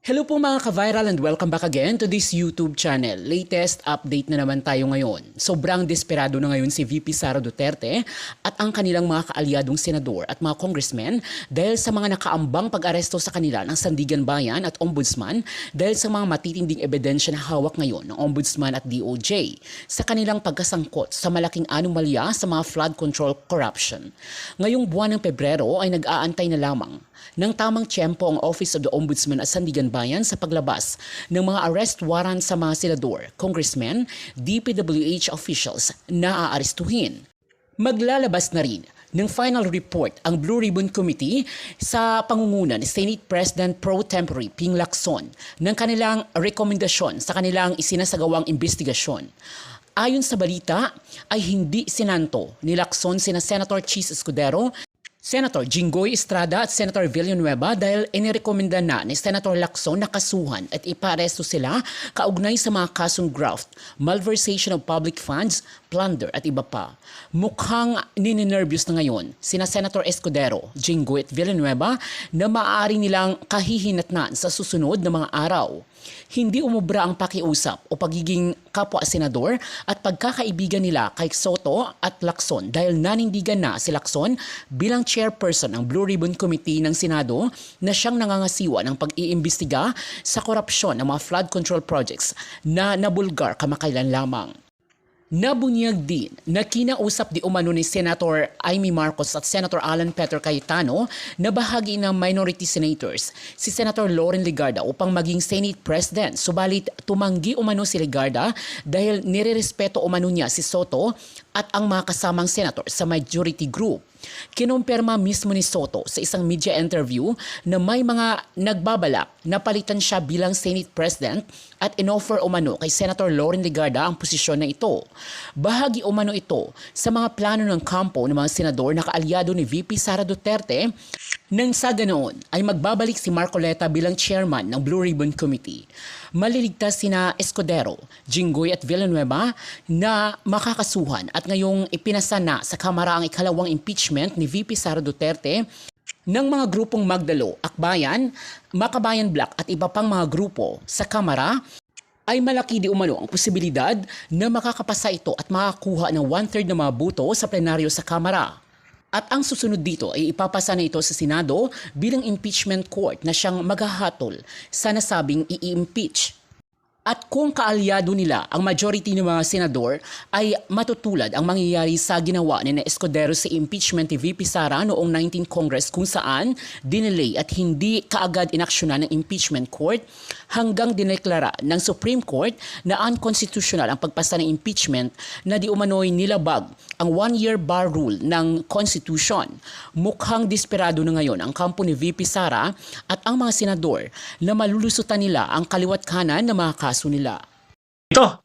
Hello po mga ka-viral and welcome back again to this YouTube channel. Latest update na naman tayo ngayon. Sobrang desperado na ngayon si VP Sara Duterte at ang kanilang mga kaalyadong senador at mga congressmen dahil sa mga nakaambang pag-aresto sa kanila ng Sandigan Bayan at Ombudsman dahil sa mga matitinding ebidensya na hawak ngayon ng Ombudsman at DOJ sa kanilang pagkasangkot sa malaking anomalya sa mga flood control corruption. Ngayong buwan ng Pebrero ay nag-aantay na lamang ng tamang tiyempo ang Office of the Ombudsman at Sandigan Bayan sa paglabas ng mga arrest warrant sa mga senador, congressmen, DPWH officials na aarestuhin. Maglalabas na rin ng final report ang Blue Ribbon Committee sa pangunguna ni Senate President Pro Tempore Ping Lacson ng kanilang rekomendasyon sa kanilang isinasagawang investigasyon. Ayon sa balita ay hindi sinanto ni Lacson sina Senator Chis Escudero, Senator Jinggoy Estrada at Senator Villanueva dahil inirekomenda na ni Senator Lacson na kasuhan at iparesto sila kaugnay sa mga kasong graft, malversation of public funds, plunder at iba pa. Mukhang nininervyos na ngayon sina Senator Escudero, Jinggoy at Villanueva na maaari nilang kahihinatnan sa susunod na mga araw. Hindi umubra ang pakiusap o pagiging kapwa-senador at pagkakaibigan nila kay Soto at Lacson dahil nanindigan na si Lacson bilang chairperson ng Blue Ribbon Committee ng Senado na siyang nangangasiwa ng pag-iimbestiga sa korupsyon ng mga flood control projects na nabulgar kamakailan lamang. Nabunyag din na kinausap di umano ni Senator Amy Marcos at Senator Alan Peter Cayetano na bahagi ng minority senators si Senator Loren Legarda upang maging Senate President. Subalit tumanggi umano si Legarda dahil nirerespeto umano niya si Soto at ang mga kasamang senator sa majority group. Kinumpirma mismo ni Soto sa isang media interview na may mga nagbabalak na palitan siya bilang Senate President at inoffer umano kay Senator Loren Legarda ang posisyon na ito. Bahagi umano ito sa mga plano ng kampo ng mga senador na kaalyado ni VP Sara Duterte nang sa ganoon ay magbabalik si Marcoleta bilang chairman ng Blue Ribbon Committee. Maliligtas sina Escudero, Jinggoy at Villanueva na makakasuhan at ngayong ipinasa na sa Kamara ang ikalawang impeachment ni VP Sara Duterte ng mga grupong Magdalo, Akbayan, Makabayan Black at iba pang mga grupo sa Kamara ay malaki di umano ang posibilidad na makakapasa ito at makakuha ng 1/3 ng mga boto sa plenaryo sa Kamara. At ang susunod dito ay ipapasa na ito sa Senado bilang impeachment court na siyang maghahatol sa nasabing i-impeach. At kung kaalyado nila ang majority ng mga senador ay matutulad ang mangyayari sa ginawa ni Escudero sa impeachment ni VP Sara noong 19th Congress kung saan dinelay at hindi kaagad inaksyonan ng impeachment court hanggang dineklara ng Supreme Court na unconstitutional ang pagpasa ng impeachment na di umano'y nilabag ang 1-year bar rule ng Constitution. Mukhang desperado na ngayon ang kampo ni VP Sara at ang mga senador na malulusutan nila ang kaliwat kanan ng mga kaso nila. Ito,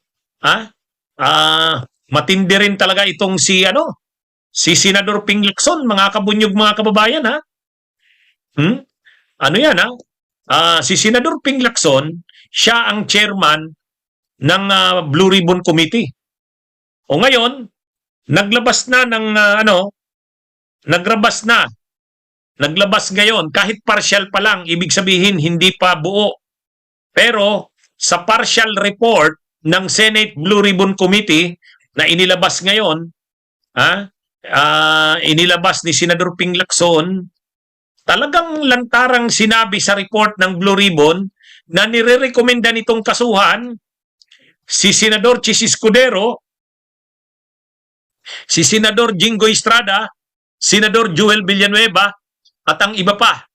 matindi rin talaga itong si Senador Ping Lacson, mga kabunyog, mga kababayan, ha? Ano yan, ha? Si Senador Ping Lacson, siya ang chairman ng Blue Ribbon Committee. O ngayon, naglabas ngayon, kahit partial pa lang, ibig sabihin hindi pa buo. Pero sa partial report ng Senate Blue Ribbon Committee na inilabas ngayon, inilabas ni Senador Ping Lacson, talagang lantarang sinabi sa report ng Blue Ribbon na nire-recommenda nitong kasuhan si Senador Chis Escudero, si Senador Jinggoy Estrada, Senador Joel Villanueva, at ang iba pa.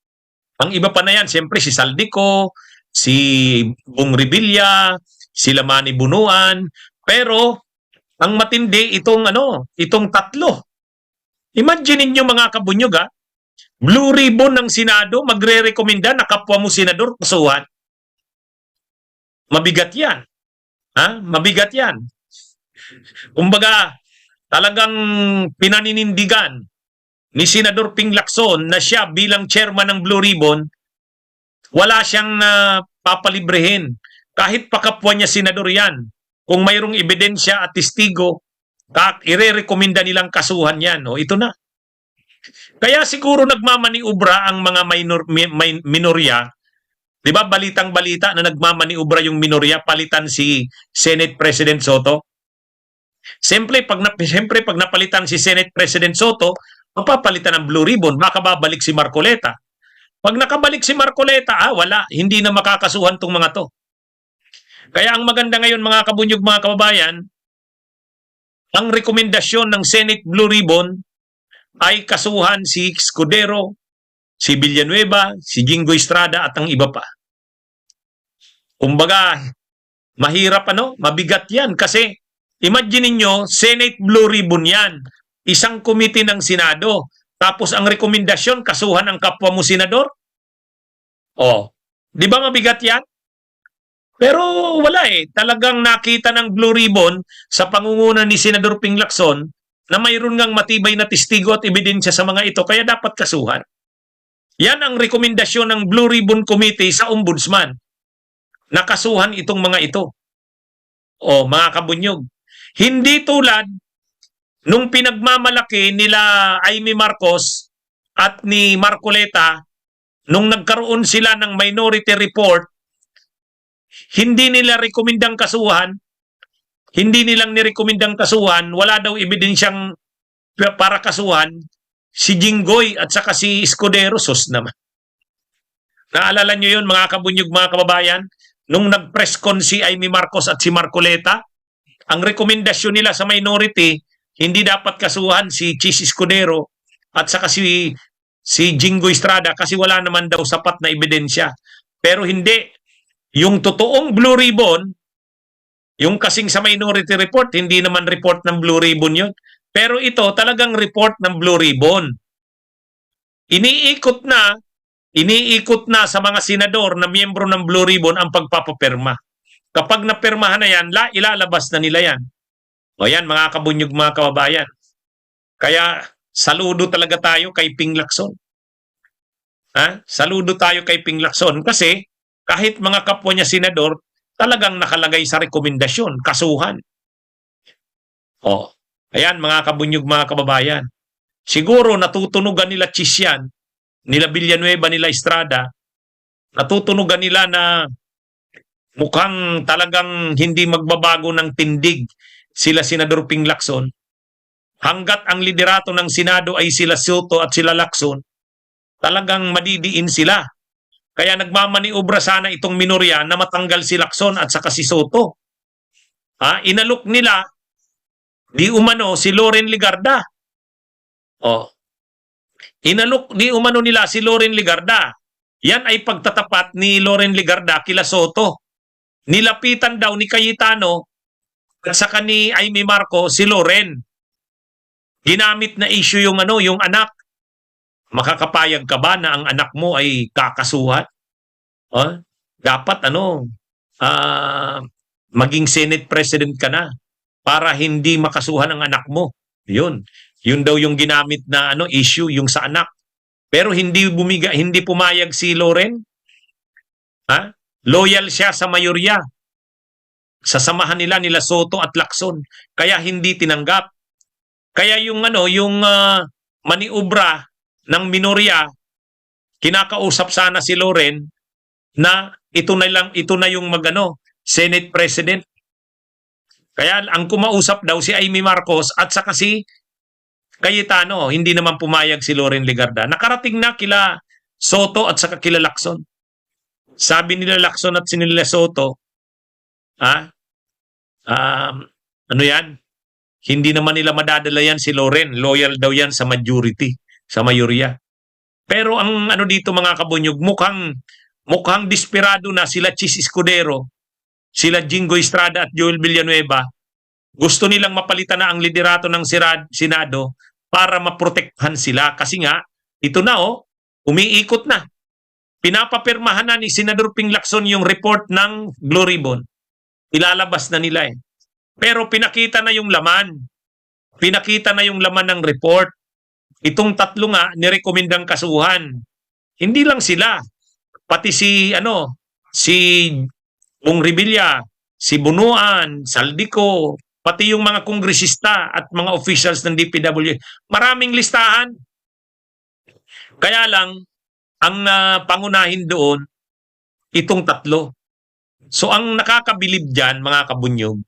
Ang iba pa na yan, siyempre si Saldico, si Bong Revilla, si Lamani Bunuan, pero ang matindi itong tatlo. Imagine niyo mga kabunyog, Blue Ribbon ng Senado magre-rekomenda na kapwa mo senador kasuhan. Mabigat 'yan. Mabigat 'yan. Kumbaga, talagang pinaninindigan ni Senador Ping Lacson na siya bilang chairman ng Blue Ribbon, wala siyang papalibrehin. Kahit pakapwa niya senador yan. Kung mayroong ebidensya at testigo, ire-rekomenda nilang kasuhan yan. Ito na. Kaya siguro nagmamaniubra ang mga minorya Di ba balitang-balita na nagmamaniubra yung minorya palitan si Senate President Soto? Siyempre, pag napalitan si Senate President Soto, mapapalitan ng Blue Ribbon, baka babalik si Marcoleta. Pag nakabalik si Marcoleta, wala, hindi na makakasuhan tong mga to. Kaya ang maganda ngayon mga kabunyog, mga kababayan, ang rekomendasyon ng Senate Blue Ribbon ay kasuhan si Escudero, si Villanueva, si Jingo Estrada at ang iba pa. Kumbaga, mahirap mabigat yan kasi imagine niyo Senate Blue Ribbon yan, isang komite ng Senado, tapos ang rekomendasyon kasuhan ang kapwa mo senador? Di ba mabigat yan? Pero wala talagang nakita ng Blue Ribbon sa pangunguna ni Senador Ping Lacson na mayroon ngang matibay na testigo at ebidensya sa mga ito, kaya dapat kasuhan. Yan ang rekomendasyon ng Blue Ribbon Committee sa Ombudsman. Nakasuhan itong mga ito. Mga kabunyog. Hindi tulad nung pinagmamalaki nila Amy Marcos at ni Marcoleta nung nagkaroon sila ng minority report, hindi nila rekomendang kasuhan, hindi nilang nirekomendang kasuhan, wala daw ebidensyang para kasuhan, si Jinggoy at saka si Escudero, sus naman. Naalala nyo yun mga kabunyog, mga kababayan? Nung nag-press con si Amy Marcos at si Marcoleta, ang rekomendasyon nila sa minority, hindi dapat kasuhan si Chis Escudero at saka si Jingo Estrada kasi wala naman daw sapat na ebidensya. Pero hindi. Yung totoong Blue Ribbon, yung kasing sa minority report, hindi naman report ng Blue Ribbon yun. Pero ito talagang report ng Blue Ribbon. Iniikot na sa mga senador na miyembro ng Blue Ribbon ang pagpapapirma. Kapag napirmahan na yan, ilalabas na nila yan. Yan mga kabunyog, mga kababayan. Kaya saludo talaga tayo kay Ping Lacson. Saludo tayo kay Ping Lacson kasi kahit mga kapwa niya senador, talagang nakalagay sa rekomendasyon, kasuhan. Ayan mga kabunyog, mga kababayan. Siguro natutunugan nila Chis yan, nila Villanueva, nila Estrada, natutunugan nila na mukhang talagang hindi magbabago ng tindig sila Senador Ping Lacson. Hanggat ang liderato ng Senado ay sila Soto at sila Lacson, talagang madidiin sila. Kaya nagmamaniobra sana itong minorya na matanggal si Lacson at saka si Soto. Inalok nila di umano si Loren Legarda. Inalok di umano nila si Loren Legarda. Yan ay pagtatapat ni Loren Legarda kila Soto. Nilapitan daw ni Cayetano at saka ni Amy Marcos si Loren. Ginamit na issue yung anak. Makakapayag ka ba na ang anak mo ay kakasuhan? Dapat maging Senate President ka na para hindi makasuhan ang anak mo. Yun daw yung ginamit na issue yung sa anak. Pero hindi pumayag si Loren. Loyal siya sa mayorya. Sa samahan nila Soto at Lacson. Kaya hindi tinanggap. Kaya yung maniubra ng minorya, kinakausap sana si Loren na ito na yung Senate President. Kaya ang kumausap daw si Amy Marcos at saka si Cayetano, hindi naman pumayag si Loren Legarda. Nakarating na kila Soto at saka kila Lacson. Sabi nila Lacson at sinila Soto, yan? Hindi naman nila madadala yan si Loren. Loyal daw yan sa majority, sa mayorya. Pero ang dito mga kabunyog, mukhang desperado na sila Chis Escudero, sila Jingo Estrada at Joel Villanueva. Gusto nilang mapalitan na ang liderato ng Senado para maprotektahan sila. Kasi nga, ito na umiikot na. Pinapapirmahan na ni Senador Ping Lacson yung report ng Blue Ribbon. Ilalabas na nila Pero pinakita na yung laman. Pinakita na yung laman ng report. Itong tatlo nga, nirekomendang kasuhan. Hindi lang sila. Pati si Bong Revilla, si Bunuan, Saldico, pati yung mga kongresista at mga officials ng DPWH. Maraming listahan. Kaya lang, ang pangunahin doon, itong tatlo. So ang nakakabilib dyan, mga kabunyog,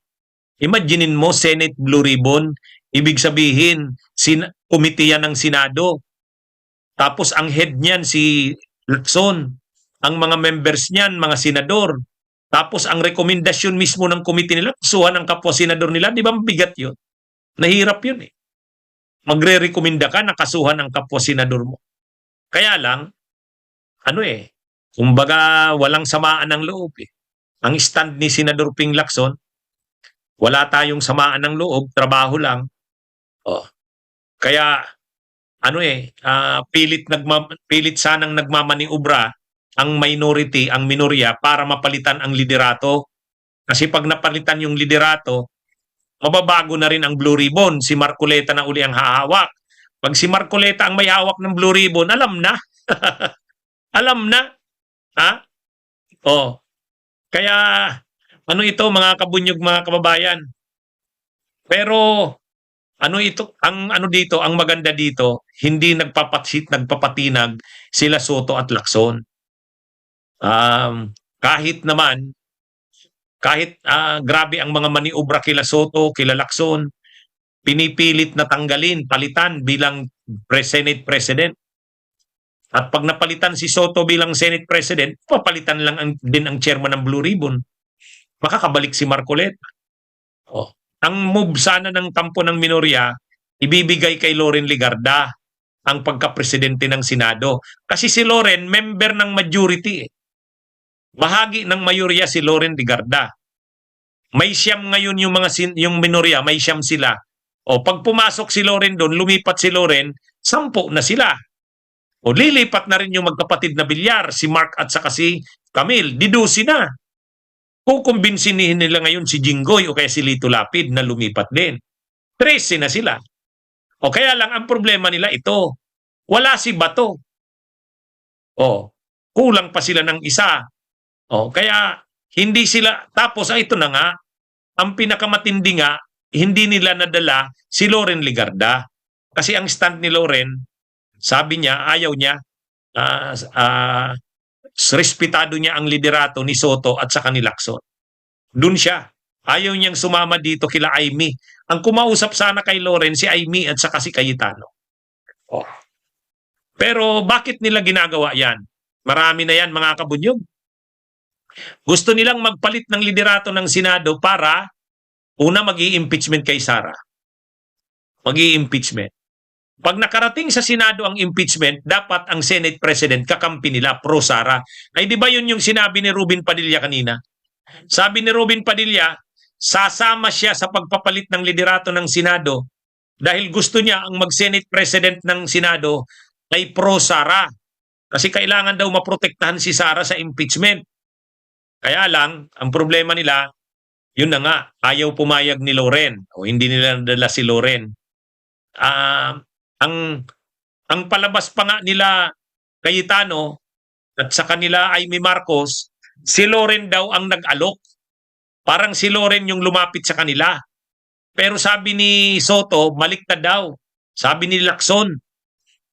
imaginein mo, Senate Blue Ribbon, ibig sabihin, komite yan ng Senado. Tapos ang head niyan si Lacson. Ang mga members niyan, mga senador. Tapos ang rekomendasyon mismo ng komite nila, kasuhan ang kapwa senador nila, di ba mabigat yun? Nahirap yun eh. Magre-rekomenda ka na kasuhan ang kapwa senador mo. Kaya lang, kumbaga walang samaan ng loob eh. Ang stand ni Senador Ping Lacson, wala tayong samaan ng loob, trabaho lang. Oh. Kaya pilit sanang nagmamaniubra ang minority, ang minorya para mapalitan ang liderato. Kasi pag napalitan yung liderato, mababago na rin ang Blue Ribbon. Si Marcoleta na uli ang hahawak. Pag si Marcoleta ang may hawak ng Blue Ribbon, alam na. Alam na. Ha? Oh. Kaya ito mga kabunyog, mga kababayan. Pero ang maganda dito, hindi nagpapatinag sila Soto at Lacson. Kahit grabe ang mga maniobra kila Soto, kila Lacson, pinipilit na tanggalin, palitan bilang Senate President. At pag napalitan si Soto bilang Senate President, papalitan lang din ang chairman ng Blue Ribbon. Makakabalik si Marcoleta. Oh. Ang move sana ng kampo ng minorya, ibibigay kay Loren Legarda ang pagka-presidente ng Senado. Kasi si Loren, member ng majority eh. Bahagi ng mayorya si Loren Legarda. May siyam ngayon yung minorya, may siyam sila. O pag pumasok si Loren doon, lumipat si Loren, 10 na sila. O lilipat na rin yung magkapatid na Villar, si Mark at saka si Camille, didusi na. Kukumbinsihin nila ngayon si Jinggoy o kaya si Lito Lapid na lumipat din. 13 na sila. O kaya lang ang problema nila ito, wala si Bato. O, kulang pa sila ng isa. O, kaya hindi sila, tapos ito na nga, ang pinakamatindi nga, hindi nila nadala si Loren Legarda. Kasi ang stand ni Loren, sabi niya, ayaw niya, respetado niya ang liderato ni Soto at saka ni Lacson. Doon siya. Ayaw niyang sumama dito kila Aimee. Ang kumausap sana kay Loren si Aimee at saka si Cayetano. Oh. Pero bakit nila ginagawa yan? Marami na yan mga kabunyog. Gusto nilang magpalit ng liderato ng Senado para una mag-i-impeachment kay Sara. Mag-i-impeachment. Pag nakarating sa Senado ang impeachment, dapat ang Senate President kakampi nila, pro-Sara. Ay di ba yun yung sinabi ni Ruben Padilla kanina? Sabi ni Ruben Padilla, sasama siya sa pagpapalit ng liderato ng Senado dahil gusto niya ang mag-Senate President ng Senado ay pro-Sara. Kasi kailangan daw maprotektahan si Sara sa impeachment. Kaya lang, ang problema nila, yun na nga, ayaw pumayag ni Loren o hindi nila nadala si Loren. Ang palabas pa nga nila Cayetano at sa kanila Aimee Marcos, si Loren daw ang nag-alok. Parang si Loren yung lumapit sa kanila. Pero sabi ni Soto, baliktad daw. Sabi ni Lacson,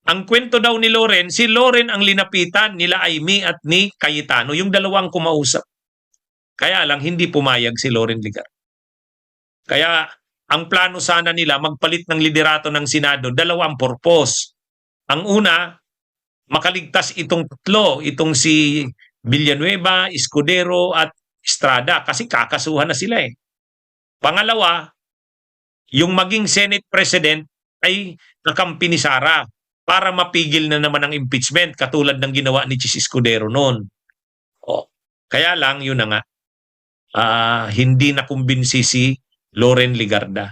ang kwento daw ni Loren, si Loren ang linapitan nila Aimee at ni Cayetano, yung dalawang kumausap. Kaya lang hindi pumayag si Loren Legarda. Kaya ang plano sana nila magpalit ng liderato ng Senado, dalawang purpose. Ang una, makaligtas itong tatlo, itong si Villanueva, Escudero at Estrada kasi kakasuhan na sila eh. Pangalawa, yung maging Senate President ay kakampi ni Sara para mapigil na naman ang impeachment katulad ng ginawa ni Chis Escudero noon. Oh, kaya lang yun na nga, hindi nakumbinsi si Loren Legarda.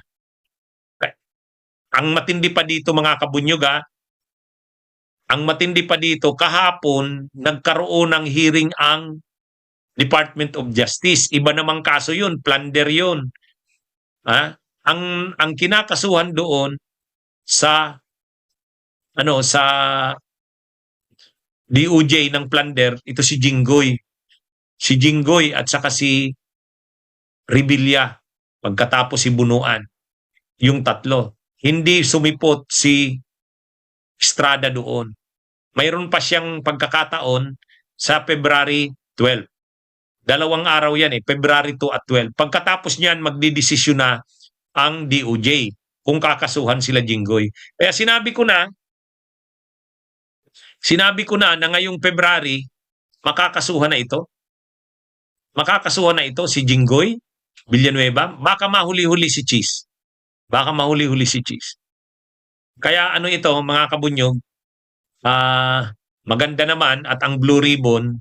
Ang matindi pa dito mga kabunyog, ang matindi pa dito, kahapon nagkaroon ng hearing ang Department of Justice. Iba namang kaso yun, plunder yun. Ang kinakasuhan doon sa DOJ ng plunder, ito si Jinggoy. Si Jinggoy at saka si Revilla. Pagkatapos si Bunuan. Yung tatlo. Hindi sumipot si Estrada doon. Mayroon pa siyang pagkakataon sa February 12. Dalawang araw yan February 2 at 12. Pagkatapos niyan, magdidesisyon na ang DOJ kung kakasuhan sila Jinggoy. Kaya sinabi ko na ngayong February, makakasuhan na ito. Makakasuhan na ito si Jinggoy Villanueva. Baka mahuli-huli si Cheese. Baka mahuli-huli si Cheese. Kaya ano ito, mga kabunyog, maganda naman at ang Blue Ribbon,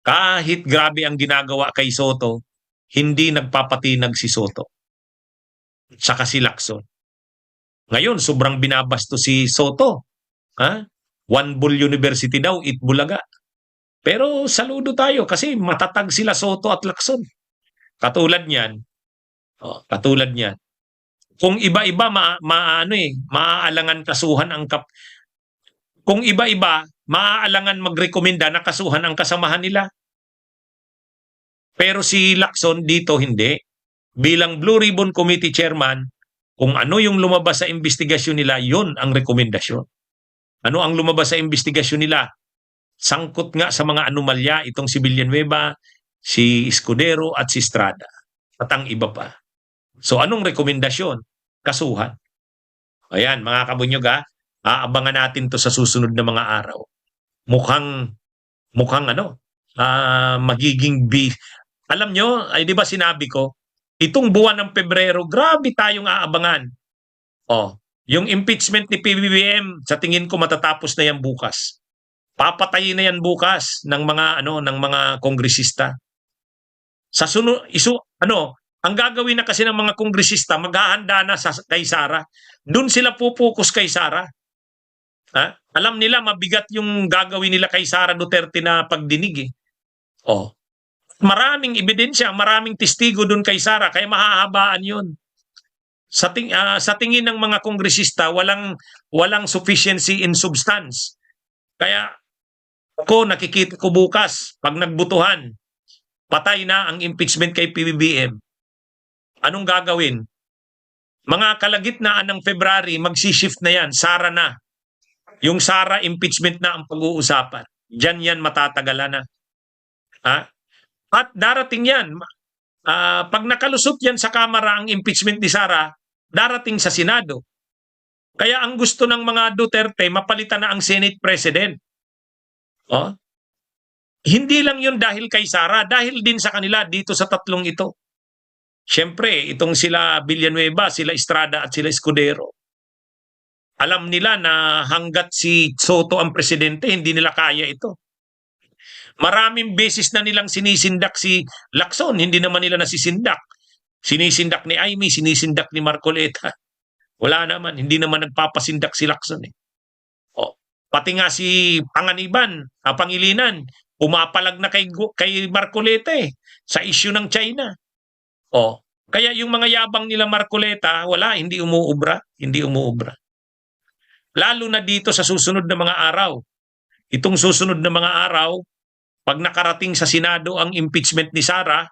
kahit grabe ang ginagawa kay Soto, hindi nagpapatinag si Soto. Saka si Lacson. Ngayon, sobrang binabasto si Soto. One Bull University daw, Itbulaga. Pero saludo tayo kasi matatag sila Soto at Lacson. Katulad niyan, kung iba-iba maaalangan kasuhan ang kung iba-iba maaalangan magrekomenda na kasuhan ang kasamahan nila. Pero si Lacson dito hindi. Bilang Blue Ribbon Committee Chairman, kung ano yung lumabas sa investigasyon nila, yun ang rekomendasyon. Ano ang lumabas sa investigasyon nila? Sangkot nga sa mga anomalya itong si Villanueva, si Escudero at si Estrada. At ang iba pa. So anong rekomendasyon? Kasuhan. Ayan, mga kabunyog aabangan natin to sa susunod na mga araw. Mukhang magiging alam nyo, ay di ba sinabi ko, itong buwan ng Pebrero, grabe tayong aabangan. Yung impeachment ni PBBM, sa tingin ko matatapos na yan bukas. Papatayin na yan bukas ng mga kongresista. Sa ang gagawin na kasi ng mga kongresista, maghahanda na kay Sara. Doon sila pupukus kay Sara. Alam nila mabigat yung gagawin nila kay Sara Duterte na pagdinig Maraming ebidensya, maraming testigo doon kay Sara, kaya mahahabaan yun. Sa tingin ng mga kongresista, walang sufficiency in substance. Kaya ako nakikita ko bukas, pag nagbutuhan, patay na ang impeachment kay PBBM. Anong gagawin? Mga kalagitnaan ng February, magsishift na yan, Sara na. Yung Sara impeachment na ang pag-uusapan. Diyan yan matatagalan na. At darating yan, pag nakalusot yan sa Kamara ang impeachment ni Sara, darating sa Senado. Kaya ang gusto ng mga Duterte, mapalitan na ang Senate President. Hindi lang yun dahil kay Sara, dahil din sa kanila dito sa tatlong ito. Siyempre, itong sila Villanueva, sila Estrada at sila Escudero. Alam nila na hanggat si Soto ang presidente, hindi nila kaya ito. Maraming beses na nilang sinisindak si Lacson, hindi naman nila nasisindak. Sinisindak ni Aimee, sinisindak ni Marcoleta. Wala naman, hindi naman nagpapasindak si Lacson Pati nga si Pangilinan, pumapalag na kay Marcoleta sa issue ng China. Kaya yung mga yabang nila Marcoleta, hindi umuubra. Lalo na dito sa susunod na mga araw. Itong susunod na mga araw, pag nakarating sa Senado ang impeachment ni Sara,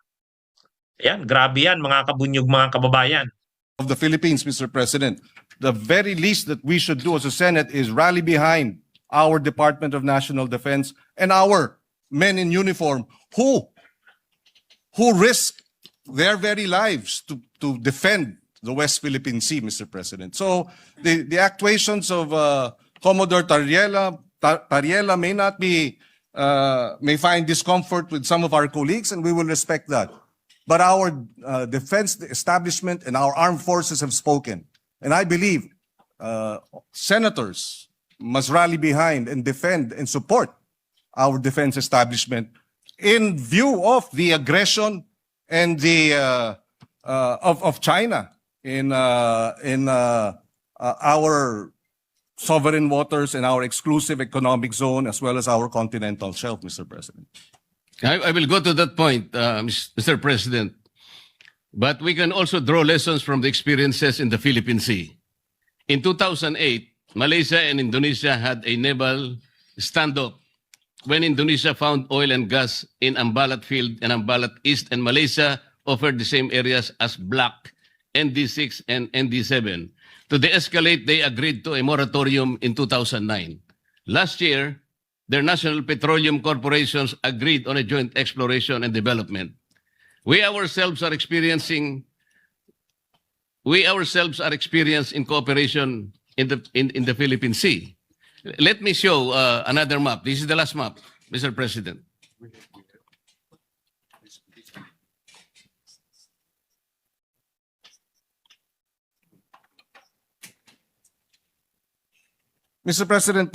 grabe yan mga kabunyog, mga kababayan. Of the Philippines, Mr. President, the very least that we should do as a Senate is rally behind our Department of National Defense and our men in uniform who risk their very lives to defend the West Philippine Sea, Mr. President. So the actuations of Commodore Tariela may find discomfort with some of our colleagues, and we will respect that. But our defense establishment and our armed forces have spoken. And I believe senators must rally behind and defend and support our defense establishment in view of the aggression and of China in our sovereign waters and our exclusive economic zone, as well as our continental shelf, Mr. President. I will go to that point, Mr. President. But we can also draw lessons from the experiences in the Philippine Sea. In 2008, Malaysia and Indonesia had a naval standoff when Indonesia found oil and gas in Ambalat Field and Ambalat East, and Malaysia offered the same areas as Black, ND6, and ND7. To de-escalate, they agreed to a moratorium in 2009. Last year, their national petroleum corporations agreed on a joint exploration and development. We ourselves are experienced in cooperation in the Philippine Sea. Let me show another map. This is the last map, Mr. President. Mr. President,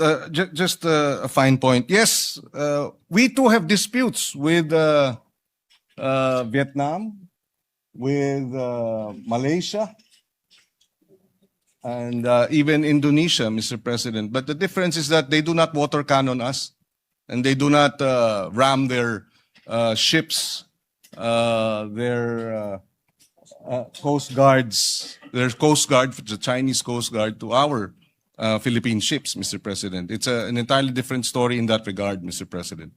just a fine point. Yes, we too have disputes with Vietnam, with Malaysia, and even Indonesia, Mr. President. But the difference is that they do not water cannon us, and they do not ram their ships, their coast guards, their coast guard, the Chinese coast guard, to our Philippine ships, Mr. President. It's an entirely different story in that regard, Mr. President.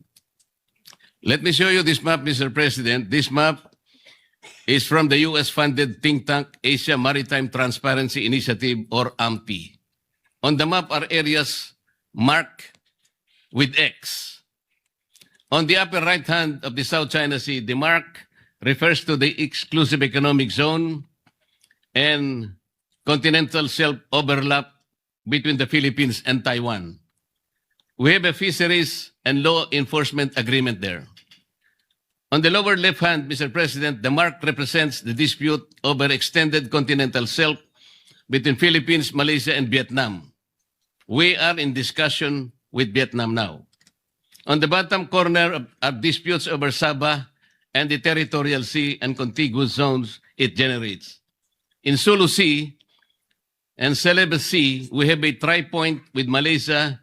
Let me show you this map, Mr. President. This map is from the US-funded think tank Asia Maritime Transparency Initiative, or AMTI. On the map are areas marked with X. On the upper right hand of the South China Sea, the mark refers to the exclusive economic zone and continental shelf overlap between the Philippines and Taiwan. We have a fisheries and law enforcement agreement there. On the lower left hand, Mr. President, the mark represents the dispute over extended continental shelf between Philippines, Malaysia, and Vietnam. We are in discussion with Vietnam now. On the bottom corner are disputes over Sabah and the territorial sea and contiguous zones it generates. In Sulu Sea and Celebes Sea, we have a tri-point with Malaysia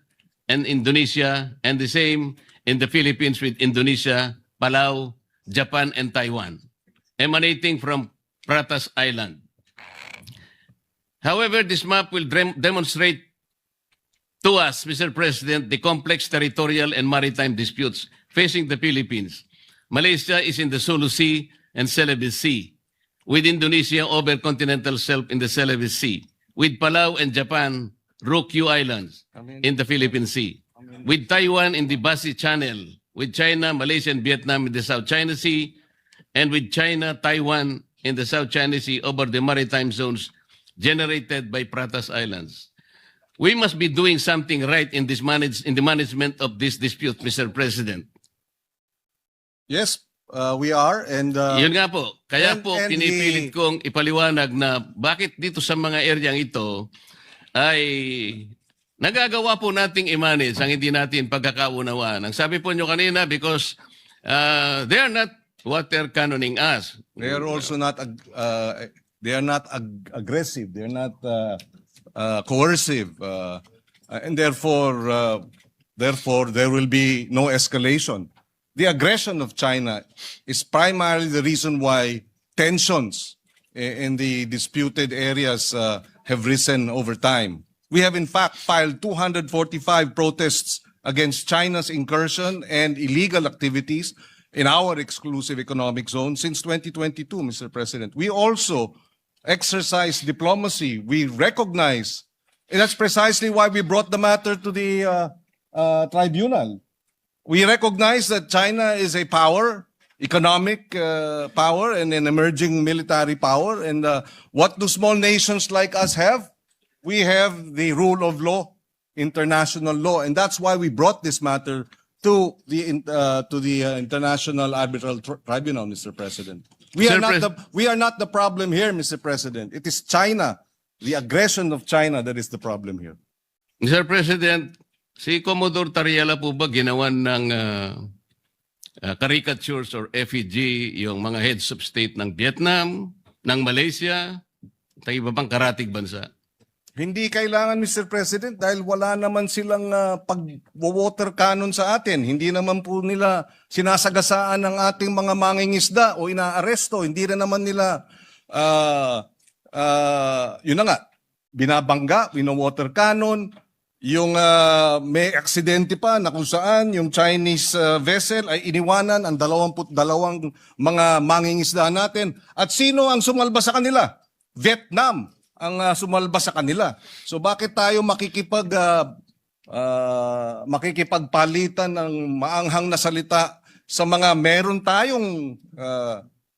and Indonesia, and the same in the Philippines with Indonesia, Palau, Japan, and Taiwan, emanating from Pratas Island. However, this map will demonstrate to us, Mr. President, the complex territorial and maritime disputes facing the Philippines. Malaysia is in the Sulu Sea and Celebes Sea, with Indonesia over continental shelf in the Celebes Sea, with Palau and Japan, Ryukyu Islands in the Philippine Sea, with Taiwan in the Basi Channel, with China, Malaysia, and Vietnam in the South China Sea, and with China, Taiwan in the South China Sea over the maritime zones generated by Pratas Islands. We must be doing something right in the management of this dispute, Mr. President. Yes, we are, and Yun nga po. Kaya and- po and pinipilit kong ipaliwanag na bakit dito sa mga eryang ito ay nagagawa po nating i-manage ang hindi natin pagkakaunawaan. Ang sabi po nyo kanina, because they are not water cannoning us. they are also not aggressive. They are not coercive, and therefore there will be no escalation. The aggression of China is primarily the reason why tensions in the disputed areas have risen over time. We have in fact filed 245 protests against China's incursion and illegal activities in our exclusive economic zone since 2022, Mr. President. We also exercise diplomacy. We recognize, and that's precisely why we brought the matter to the tribunal. We recognize that China is a power, economic power, and an emerging military power. And what do small nations like us have? We have the rule of law, international law, and that's why we brought this matter to the International Arbitral Tribunal, Mr. President. We are not the problem here, Mr. President. It is China, the aggression of China, that is the problem here. Mr. President, si Commodore Tariela po ba ginawan ng caricatures or effigy yung mga heads of state ng Vietnam, ng Malaysia, at iba pang karatig bansa? Hindi kailangan, Mr. President, dahil wala naman silang pag-water cannon sa atin. Hindi naman po nila sinasagasaan ng ating mga mangingisda o inaaresto. Hindi na naman nila, yun na nga, binabangga, wino-water cannon. Yung may aksidente pa na kung saan yung Chinese vessel ay iniwanan ang 22 mga mangingisda natin. At sino ang sumalba sa kanila? Vietnam ang sumalba sa kanila. So bakit tayo makikipagpalitan ng maanghang na salita sa mga meron tayong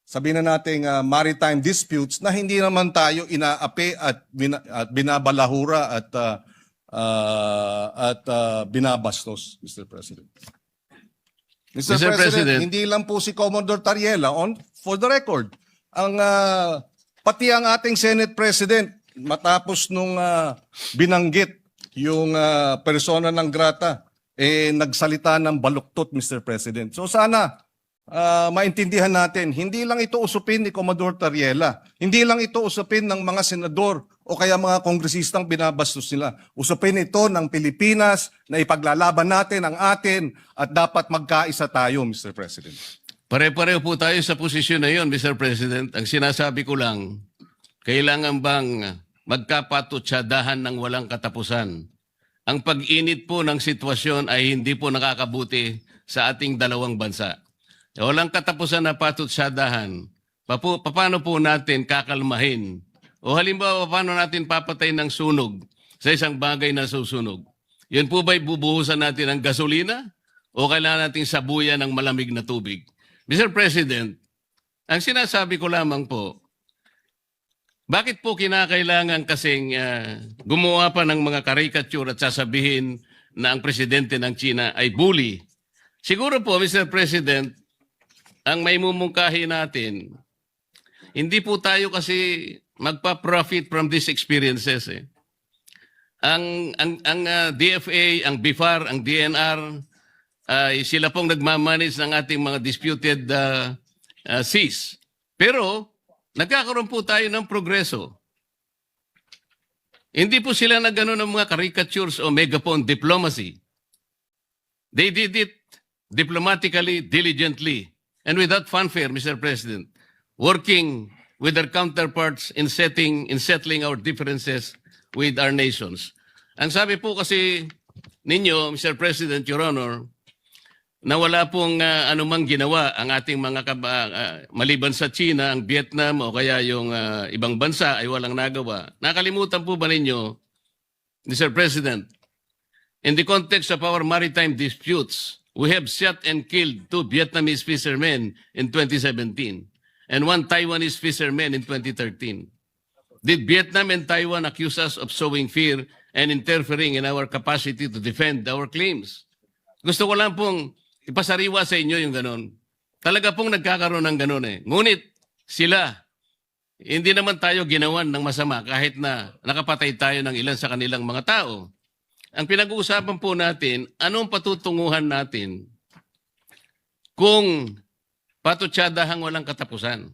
sabihin na nating maritime disputes na hindi naman tayo inaapi at binabalahura at binabastos, Mr. President. Mr. Mr. President, President. hindi lang po si Commodore Tariela for the record. Ang pati ang ating Senate President matapos nung binanggit yung persona ng grata nagsalita ng baluktot, Mr. President. So sana maintindihan natin, hindi lang ito usupin ni Commodore Tariela. Hindi lang ito usupin ng mga senador o kaya mga kongresistang binabastos nila. Usupin ito ng Pilipinas na ipaglalaban natin ang atin at dapat magkaisa tayo, Mr. President. Pare-pareho po tayo sa posisyon na yon, Mr. President. Ang sinasabi ko lang, kailangan bang magkapatutsadahan ng walang katapusan? Ang pag-init po ng sitwasyon ay hindi po nakakabuti sa ating dalawang bansa. Walang katapusan na patutsadahan. Paano po natin kakalmahin? O halimbawa, paano natin papatay ng sunog sa isang bagay na susunog? Yun po ba'y bubuhusan natin ng gasolina? O kailangan natin sabuyan ng malamig na tubig? Mr. President, ang sinasabi ko lamang po, bakit po kinakailangan kasing gumawa pa ng mga caricature at sasabihin na ang presidente ng China ay bully? Siguro po, Mr. President, ang may mumungkahi natin, hindi po tayo kasi magpa-profit from these experiences. Ang DFA, ang BIFAR, ang DNR, ay sila pong nagmamanage ng ating mga disputed seas. Pero nagkakaroon po tayo ng progreso. Hindi po sila nagano ng mga caricatures o megaphone diplomacy. They did it diplomatically, diligently, and without fanfare, Mr. President, working with their counterparts in settling our differences with our nations. Ang sabi po kasi ninyo, Mr. President, Your Honor, na wala pong anumang ginawa ang ating mga maliban sa China, ang Vietnam o kaya yung ibang bansa ay walang nagawa. Nakalimutan po ba ninyo, Mr. President, in the context of our maritime disputes, we have shot and killed 2 Vietnamese fishermen in 2017 and 1 Taiwanese fisherman in 2013. Did Vietnam and Taiwan accuse us of sowing fear and interfering in our capacity to defend our claims? Gusto ko lang pong ipasariwa sa inyo yung ganon. Talaga pong nagkakaroon ng ganon eh. Ngunit sila, hindi naman tayo ginawan ng masama kahit na nakapatay tayo ng ilan sa kanilang mga tao. Ang pinag-uusapan po natin, anong patutunguhan natin kung patutsadahan walang katapusan?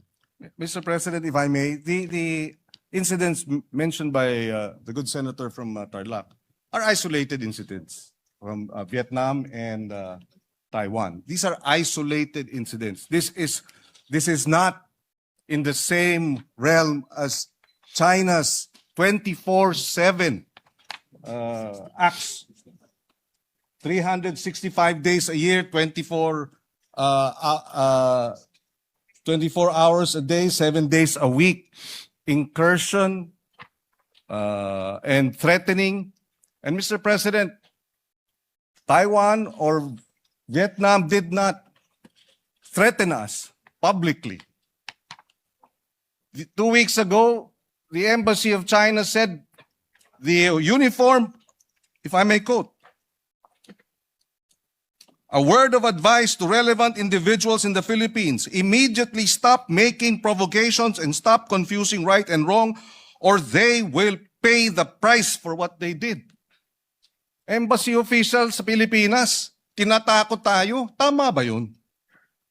Mr. President, if I may, the incidents mentioned by the good senator from Tarlac are isolated incidents from Vietnam and Taiwan. These are isolated incidents. This is not in the same realm as China's 24/7 acts. 365 days a year, 24 hours a day, 7 days a week, incursion and threatening. And Mr. President, Taiwan or Vietnam did not threaten us publicly. 2 weeks ago, the Embassy of China said the uniform, if I may quote, a word of advice to relevant individuals in the Philippines, immediately stop making provocations and stop confusing right and wrong, or they will pay the price for what they did. Embassy officials sa Pilipinas, tinatakot tayo. Tama ba yun?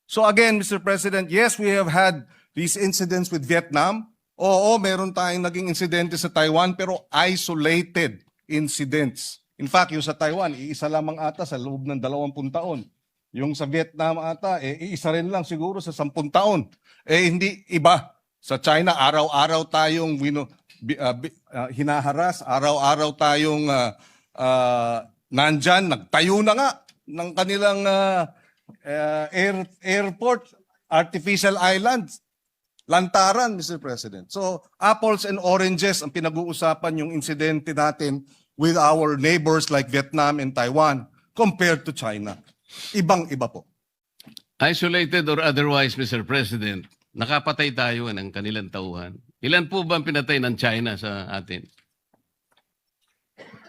So again, Mr. President, yes, we have had these incidents with Vietnam. Oo, meron tayong naging insidente sa Taiwan, pero isolated incidents. In fact, yung sa Taiwan, iisa lamang ata sa loob ng 20 taon. Yung sa Vietnam ata, iisa rin lang siguro sa 10 taon. Hindi iba. Sa China, araw-araw tayong hinaharas, araw-araw tayong nandyan, nagtayo na nga ng kanilang airport, artificial islands, lantaran, Mr. President. So, apples and oranges ang pinag-uusapan yung insidente natin with our neighbors like Vietnam and Taiwan compared to China. Ibang-iba po. Isolated or otherwise, Mr. President, nakapatay tayo ng kanilang tauhan. Ilan po ba ang pinatay ng China sa atin?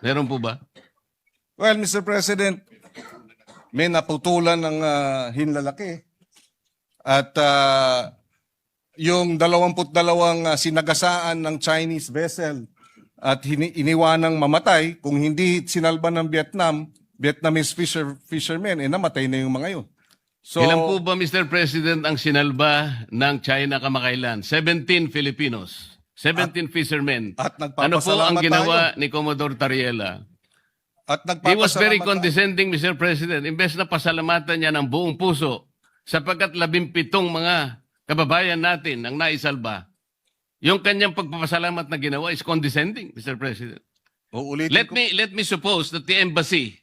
Meron po ba? Well, Mr. President, may naputulan ng hinlalaki. At yung 22 sinagasaan ng Chinese vessel at iniwanang mamatay, kung hindi sinalba ng Vietnamese fishermen, namatay na yung mga yun. So, Ilan po ba, Mr. President, ang sinalba ng China kamakailan? 17 Filipinos. 17 fishermen. at Ano po ang nagpapasalamat ginawa tayo. ni Commodore Tariela? At He was very nagpapasalamat tayo. condescending, Mr. President. Imbes na pasalamatan niya ng buong puso sapagkat 17 mga kababayan natin ang naisalba. Yung kanyang pagpapasalamat na ginawa is condescending, Mr. President. Uulitin Let ko. me suppose that the embassy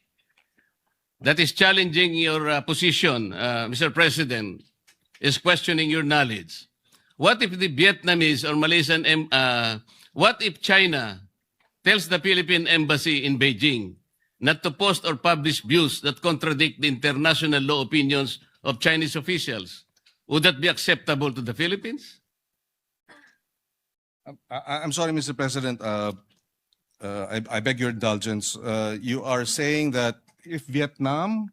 that is challenging your position, Mr. President, is questioning your knowledge. What if the Vietnamese or Malaysian, what if China tells the Philippine embassy in Beijing not to post or publish views that contradict the international law opinions of Chinese officials? Would that be acceptable to the Philippines? I'm sorry, Mr. President. I beg your indulgence. You are saying that if Vietnam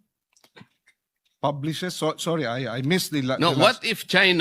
publishes, sorry, I missed the No, the last- what if China